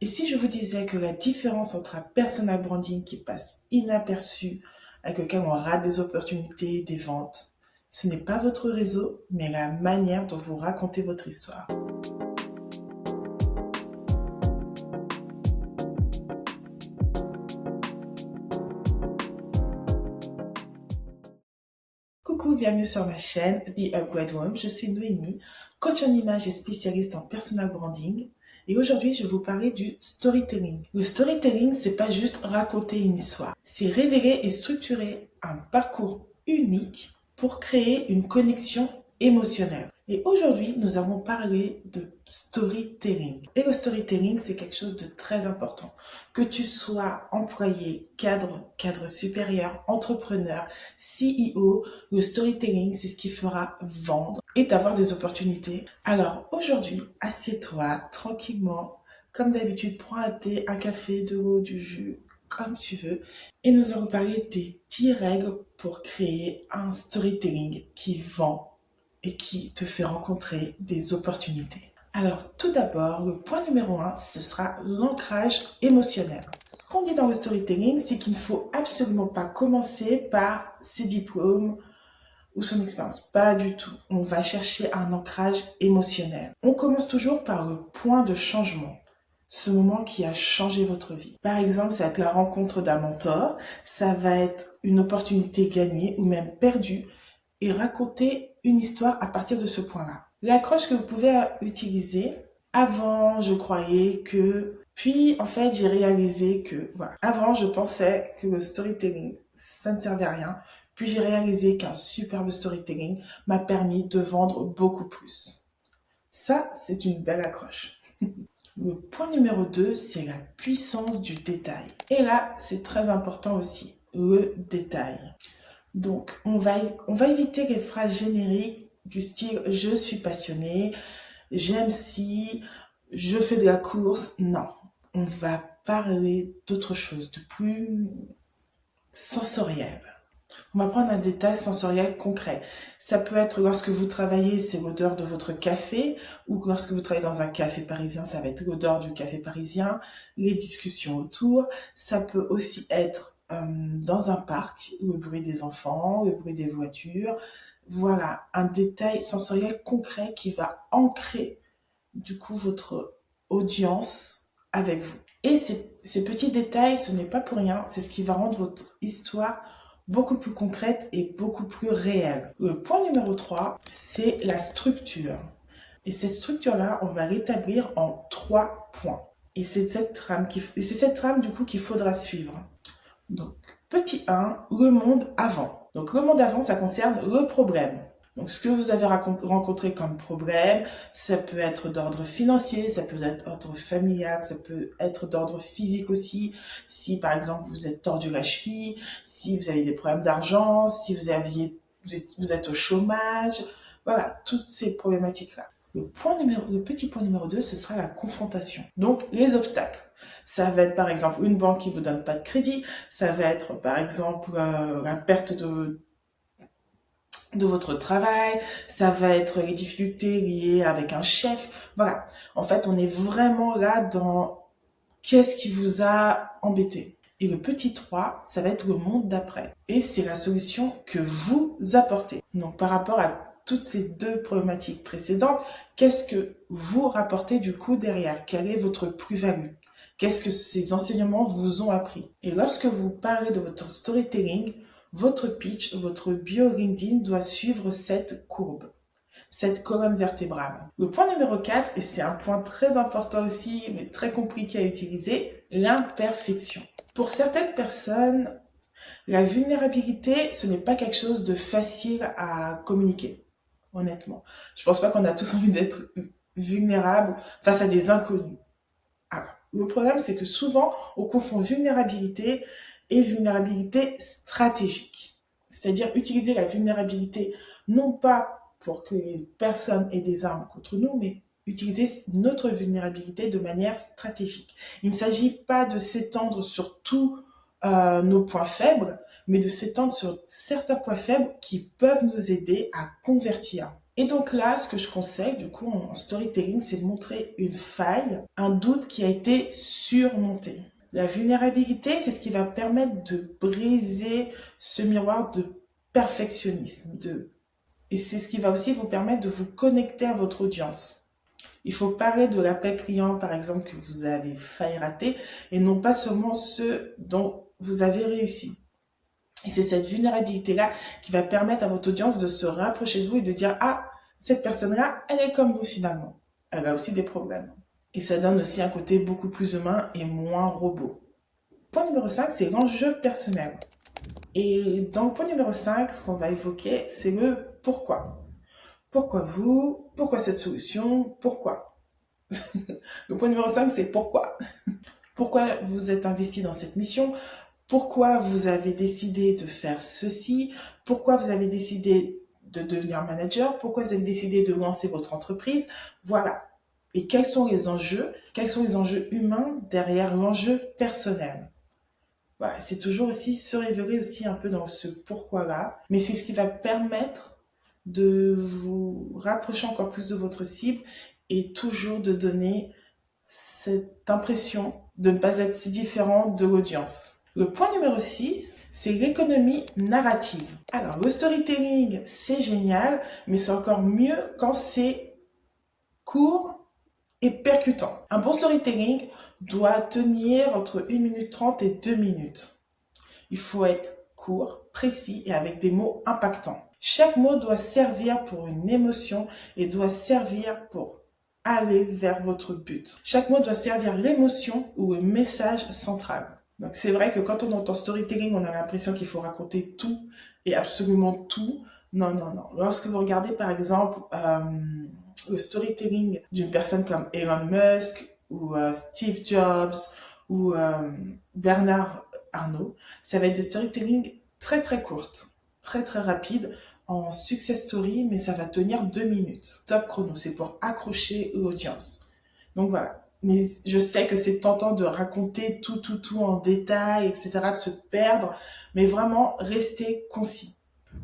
Et si je vous disais que la différence entre un personal branding qui passe inaperçu, avec lequel on rate des opportunités, des ventes, ce n'est pas votre réseau, mais la manière dont vous racontez votre histoire. Coucou, bienvenue sur ma chaîne The Upgrade Room. Je suis Noémie, coach en image et spécialiste en personal branding. Et aujourd'hui, je vais vous parler du storytelling. Le storytelling, c'est pas juste raconter une histoire. C'est révéler et structurer un parcours unique pour créer une connexion émotionnelle. Et aujourd'hui, nous allons parler de storytelling. Et le storytelling, c'est quelque chose de très important. Que tu sois employé, cadre supérieur, entrepreneur, CEO, le storytelling, c'est ce qui fera vendre et d'avoir des opportunités. Alors aujourd'hui, assieds-toi tranquillement. Comme d'habitude, prends un thé, un café, de l'eau, du jus, comme tu veux. Et nous allons parler des 10 règles pour créer un storytelling qui vend et qui te fait rencontrer des opportunités. Alors, tout d'abord, le point numéro 1, ce sera l'ancrage émotionnel. Ce qu'on dit dans le storytelling, c'est qu'il ne faut absolument pas commencer par ses diplômes ou son expérience. Pas du tout. On va chercher un ancrage émotionnel. On commence toujours par le point de changement. Ce moment qui a changé votre vie. Par exemple, ça va être la rencontre d'un mentor, ça va être une opportunité gagnée ou même perdue, et raconter une histoire à partir de ce point-là. L'accroche que vous pouvez utiliser, avant je croyais que, puis en fait j'ai réalisé que, voilà, avant je pensais que le storytelling ça ne servait à rien, puis j'ai réalisé qu'un superbe storytelling m'a permis de vendre beaucoup plus. Ça, c'est une belle accroche. Le point numéro 2, c'est la puissance du détail. Et là, c'est très important aussi, le détail. Donc, on va éviter les phrases génériques du style « je suis passionné »,« j'aime si »,« je fais de la course ». Non, on va parler d'autre chose, de plus sensoriel. On va prendre un détail sensoriel concret. Ça peut être lorsque vous travaillez, c'est l'odeur de votre café, ou lorsque vous travaillez dans un café parisien, ça va être l'odeur du café parisien, les discussions autour. Ça peut aussi être dans un parc, le bruit des enfants, le bruit des voitures. Voilà, un détail sensoriel concret qui va ancrer du coup votre audience avec vous. Et ces petits détails, ce n'est pas pour rien, c'est ce qui va rendre votre histoire beaucoup plus concrète et beaucoup plus réelle. Le point numéro 3, c'est la structure. Et cette structure-là, on va l'établir en 3 points. Et c'est cette trame du coup qu'il faudra suivre. Donc, petit 1, le monde avant. Donc, le monde avant, ça concerne le problème. Donc, ce que vous avez rencontré comme problème, ça peut être d'ordre financier, ça peut être d'ordre familial, ça peut être d'ordre physique aussi. Si, par exemple, vous êtes tordu la cheville, si vous avez des problèmes d'argent, si vous êtes au chômage, voilà, toutes ces problématiques-là. Le petit point numéro 2, ce sera la confrontation. Donc, les obstacles. Ça va être, par exemple, une banque qui vous donne pas de crédit. Ça va être, par exemple, la perte de votre travail, ça va être les difficultés liées avec un chef. Voilà. En fait, on est vraiment là dans qu'est-ce qui vous a embêté. Et le petit 3, ça va être le monde d'après. Et c'est la solution que vous apportez. Donc, par rapport à toutes ces 2 problématiques précédentes, qu'est-ce que vous rapportez du coup derrière? Quelle est votre plus-value? Qu'est-ce que ces enseignements vous ont appris? Et lorsque vous parlez de votre storytelling, votre pitch, votre bio LinkedIn doit suivre cette courbe, cette colonne vertébrale. Le point numéro 4, et c'est un point très important aussi, mais très compliqué à utiliser, l'imperfection. Pour certaines personnes, la vulnérabilité, ce n'est pas quelque chose de facile à communiquer, honnêtement. Je pense pas qu'on a tous envie d'être vulnérables face à des inconnus. Alors, le problème, c'est que souvent, on confond vulnérabilité et vulnérabilité stratégique. C'est-à-dire utiliser la vulnérabilité non pas pour que les personnes aient des armes contre nous, mais utiliser notre vulnérabilité de manière stratégique. Il ne s'agit pas de s'étendre sur tous nos points faibles, mais de s'étendre sur certains points faibles qui peuvent nous aider à convertir. Et donc là, ce que je conseille, du coup, en storytelling, c'est de montrer une faille, un doute qui a été surmonté. La vulnérabilité, c'est ce qui va permettre de briser ce miroir de perfectionnisme. Et c'est ce qui va aussi vous permettre de vous connecter à votre audience. Il faut parler de l'appel client, par exemple, que vous avez failli rater, et non pas seulement ceux dont vous avez réussi. Et c'est cette vulnérabilité-là qui va permettre à votre audience de se rapprocher de vous et de dire, ah, cette personne-là, elle est comme vous finalement. Elle a aussi des problèmes. Et ça donne aussi un côté beaucoup plus humain et moins robot. Point numéro 5, c'est l'enjeu personnel. Et dans le point numéro 5, ce qu'on va évoquer, c'est le pourquoi. Pourquoi vous? Pourquoi cette solution? Pourquoi? Le point numéro 5, c'est pourquoi. Pourquoi vous êtes investi dans cette mission? Pourquoi vous avez décidé de faire ceci? Pourquoi vous avez décidé de devenir manager? Pourquoi vous avez décidé de lancer votre entreprise? Voilà. Et quels sont les enjeux? Quels sont les enjeux humains derrière l'enjeu personnel? Voilà, c'est toujours aussi se révéler aussi un peu dans ce pourquoi-là, mais c'est ce qui va permettre de vous rapprocher encore plus de votre cible et toujours de donner cette impression de ne pas être si différent de l'audience. Le point numéro 6, c'est l'économie narrative. Alors, le storytelling, c'est génial, mais c'est encore mieux quand c'est court et percutant. Un bon storytelling doit tenir entre 1 minute 30 et 2 minutes. Il faut être court, précis et avec des mots impactants. Chaque mot doit servir pour une émotion et doit servir pour aller vers votre but. Chaque mot doit servir l'émotion ou le message central. Donc c'est vrai que quand on entend storytelling, on a l'impression qu'il faut raconter tout et absolument tout. Non, non, non. Lorsque vous regardez par exemple le storytelling d'une personne comme Elon Musk ou Steve Jobs ou Bernard Arnault, ça va être des storytelling très très courtes, très très rapides, en success story, mais ça va tenir 2 minutes. Top chrono, c'est pour accrocher l'audience. Donc voilà. Mais je sais que c'est tentant de raconter tout en détail, etc., de se perdre, mais vraiment rester concis.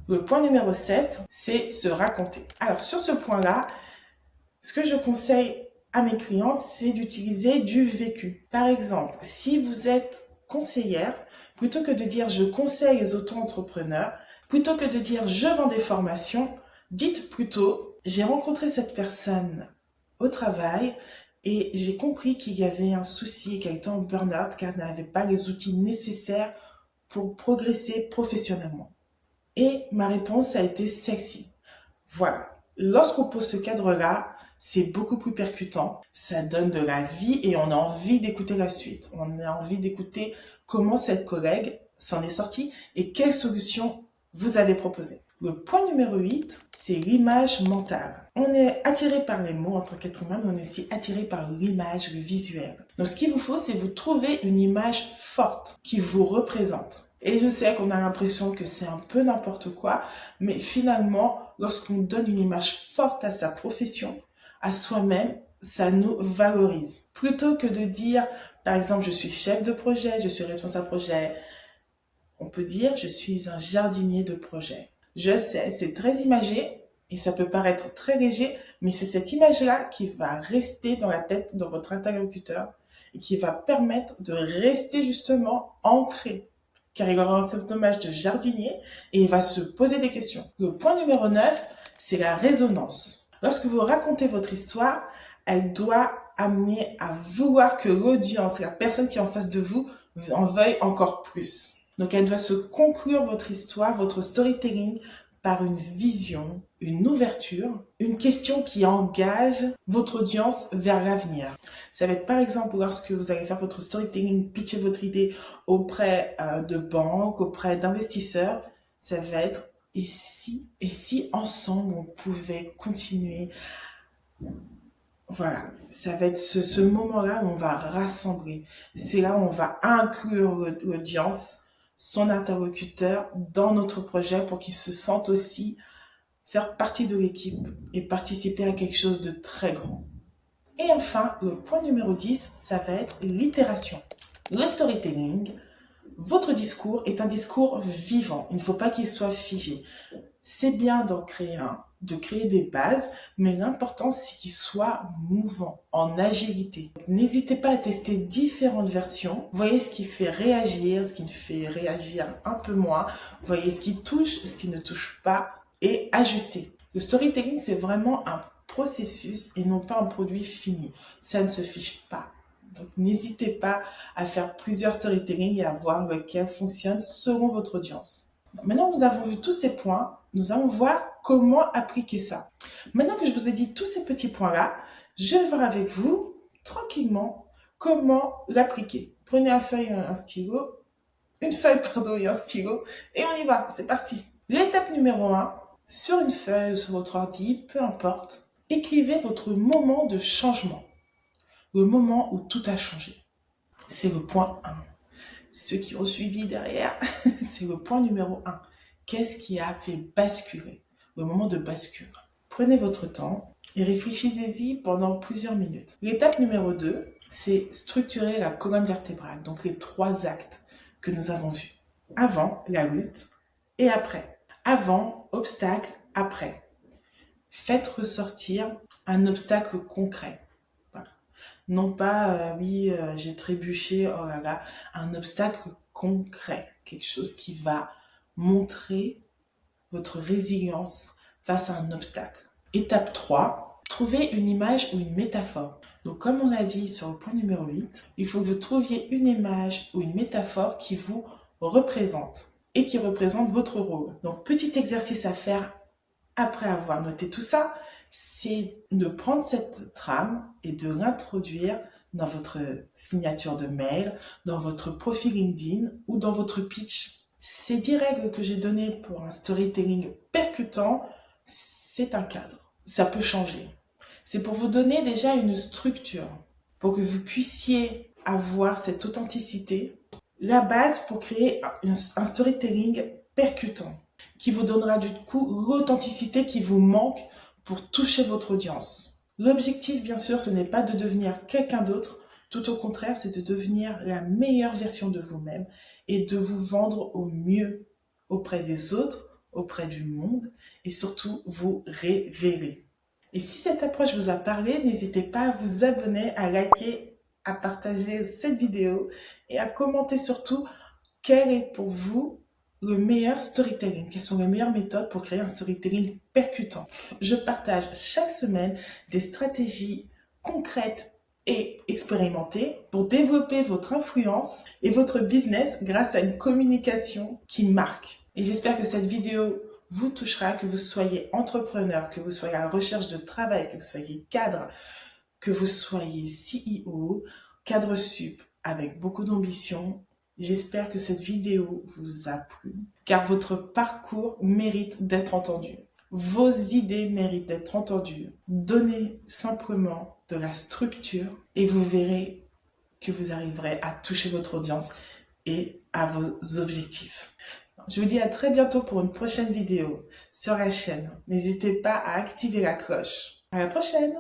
Le point numéro 7, c'est se raconter. Alors sur ce point-là, ce que je conseille à mes clientes, c'est d'utiliser du vécu. Par exemple, si vous êtes conseillère, plutôt que de dire je conseille les auto-entrepreneurs, plutôt que de dire je vends des formations, dites plutôt j'ai rencontré cette personne au travail et j'ai compris qu'il y avait un souci et qu'elle était en burn-out car elle n'avait pas les outils nécessaires pour progresser professionnellement. Et ma réponse a été sexy. Voilà. Lorsqu'on pose ce cadre-là, c'est beaucoup plus percutant, ça donne de la vie et on a envie d'écouter la suite. On a envie d'écouter comment cette collègue s'en est sortie et quelles solutions vous avez proposées. Le point numéro 8, c'est l'image mentale. On est attiré par les mots en tant qu'être humain, mais on est aussi attiré par l'image, le visuel. Donc ce qu'il vous faut, c'est vous trouver une image forte qui vous représente. Et je sais qu'on a l'impression que c'est un peu n'importe quoi, mais finalement, lorsqu'on donne une image forte à sa profession, à soi-même, ça nous valorise. Plutôt que de dire, par exemple, je suis chef de projet, je suis responsable projet, on peut dire, je suis un jardinier de projet. Je sais, c'est très imagé et ça peut paraître très léger, mais c'est cette image-là qui va rester dans la tête de votre interlocuteur et qui va permettre de rester justement ancré. Car il aura cette image de jardinier et il va se poser des questions. Le point numéro 9, c'est la résonance. Lorsque vous racontez votre histoire, elle doit amener à vouloir que l'audience, la personne qui est en face de vous, en veuille encore plus. Donc, elle doit se conclure votre histoire, votre storytelling, par une vision, une ouverture, une question qui engage votre audience vers l'avenir. Ça va être par exemple lorsque vous allez faire votre storytelling, pitcher votre idée auprès de banques, auprès d'investisseurs, ça va être et si ensemble on pouvait continuer. Voilà, ça va être ce moment-là où on va rassembler. C'est là où on va inclure l'audience, son interlocuteur dans notre projet pour qu'il se sente aussi faire partie de l'équipe et participer à quelque chose de très grand. Et enfin, le point numéro 10, ça va être l'itération. Le storytelling, votre discours est un discours vivant. Il ne faut pas qu'il soit figé. C'est bien d'en créer un, de créer des bases, mais l'important c'est qu'ils soient mouvants, en agilité. N'hésitez pas à tester différentes versions. Voyez ce qui fait réagir, ce qui fait réagir un peu moins. Voyez ce qui touche, ce qui ne touche pas et ajustez. Le storytelling, c'est vraiment un processus et non pas un produit fini. Ça ne se fiche pas. Donc, n'hésitez pas à faire plusieurs storytelling et à voir lequel fonctionne selon votre audience. Maintenant que nous avons vu tous ces points, nous allons voir comment appliquer ça. Maintenant que je vous ai dit tous ces petits points-là, je vais voir avec vous, tranquillement, comment l'appliquer. Prenez une feuille et un stylo, et un stylo, et on y va, c'est parti. L'étape numéro 1, sur une feuille ou sur votre ordi, peu importe, écrivez votre moment de changement. Le moment où tout a changé. C'est le point 1. Ceux qui ont suivi derrière, c'est le point numéro 1. Qu'est-ce qui a fait basculer? Le moment de bascule. Prenez votre temps et réfléchissez-y pendant plusieurs minutes. L'étape numéro 2, c'est structurer la colonne vertébrale, donc les 3 actes que nous avons vus. Avant, la lutte, et après. Avant, obstacle, après. Faites ressortir un obstacle concret. Non pas, j'ai trébuché, oh là là, un obstacle concret, quelque chose qui va montrer votre résilience face à un obstacle. Étape 3, trouvez une image ou une métaphore. Donc comme on l'a dit sur le point numéro 8, il faut que vous trouviez une image ou une métaphore qui vous représente et qui représente votre rôle. Donc petit exercice à faire après avoir noté tout ça, c'est de prendre cette trame et de l'introduire dans votre signature de mail, dans votre profil LinkedIn ou dans votre pitch. Ces 10 règles que j'ai données pour un storytelling percutant, c'est un cadre. Ça peut changer. C'est pour vous donner déjà une structure, pour que vous puissiez avoir cette authenticité, la base pour créer un storytelling percutant, qui vous donnera du coup l'authenticité qui vous manque pour toucher votre audience. L'objectif, bien sûr, ce n'est pas de devenir quelqu'un d'autre, tout au contraire, c'est de devenir la meilleure version de vous-même et de vous vendre au mieux auprès des autres, auprès du monde et surtout vous révéler. Et si cette approche vous a parlé, n'hésitez pas à vous abonner, à liker, à partager cette vidéo et à commenter surtout quel est pour vous le meilleur storytelling, quelles sont les meilleures méthodes pour créer un storytelling percutant. Je partage chaque semaine des stratégies concrètes et expérimentées pour développer votre influence et votre business grâce à une communication qui marque. Et j'espère que cette vidéo vous touchera, que vous soyez entrepreneur, que vous soyez à la recherche de travail, que vous soyez cadre, que vous soyez CEO, cadre sup avec beaucoup d'ambition. J'espère que cette vidéo vous a plu, car votre parcours mérite d'être entendu. Vos idées méritent d'être entendues. Donnez simplement de la structure et vous verrez que vous arriverez à toucher votre audience et à vos objectifs. Je vous dis à très bientôt pour une prochaine vidéo sur la chaîne. N'hésitez pas à activer la cloche. À la prochaine!